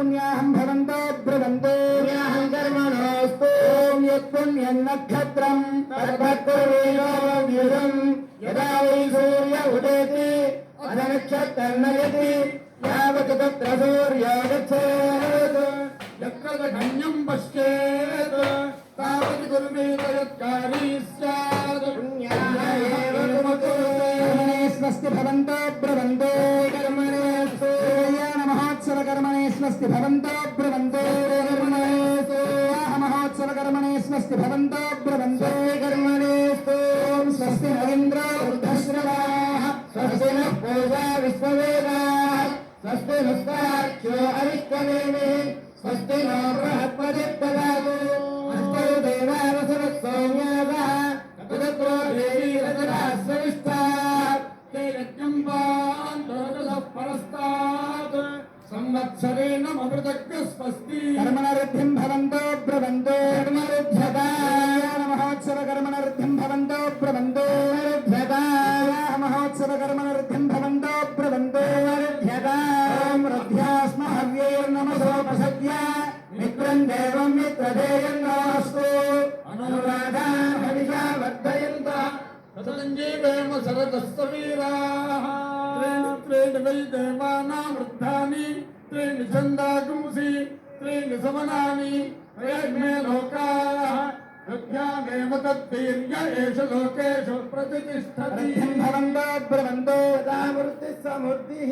पुण्याहं भवन्तो ब्रुवन्तो पुण्याहं कर्मणोऽस्तु ॐ यत्पुण्यं नक्षत्रं तद्भक्तिर्वेदोऽव्युहं यदा वै सूर्य उदेति अधनक्षत्रं नयति यावत् तत्र सूर्यो गच्छेत् यत्र धन्यं पश्येत् तावत् कुर्वेत यत्कारी स्यात् पुण्याय एव कुरुते स्वस्ति भवन्तो ब्रुवन्तो कर्मणेषु महोत्सव कर्मणे स्वस्ति भवन्तो ब्रुवन्तो कर्मणेषु महोत्सव कर्मणे स्वस्ति भवन्तो ब्रुवन्तो कर्मणेषु स्वस्ति न इन्द्रो वृद्धश्रवाः स्वस्ति नः पूजा विश्ववेदाः स्वस्ति नस्ताख्यो अविश्ववेदिः स्वस्ति नो बृहस्पतिर्ददातु स्वस्ति देवावसरः सौम्यासः ततत्रो देवी रजनः सविष्टाः ते यज्ञं पान्तोदः परस्तात् संवत्सरेण ममृतज्ञ स्वस्ति कर्मणऋद्धिं भवन्तो ब्रुवन्तो कर्मऋद्धताय महोत्सव कर्मणऋद्धिं भवन्तो ब्रुवन्तो ऋद्धताय महोत्सव कर्मणऋद्धिं भवन्तो ब्रुवन्तो ऋद्धतां रथ्यास्म हव्यैर्नमसोपसद्य मित्रं देवं मित्रधेयं नमस्तु अनुराधान् हविषा वर्धयन्तः तदञ्जीवेम शरदस्स वीराः त्रीणि वै देवानां वृद्धानि त्रीणि छन्दागुंसि त्रीणि समनानि त्रयग्मे लोकाः प्रज्ञामेव तद्वीर्य एष लोकेषु प्रतिष्ठति भवन्तो ब्रुवन्तो यदा मूर्तिः समूर्तिः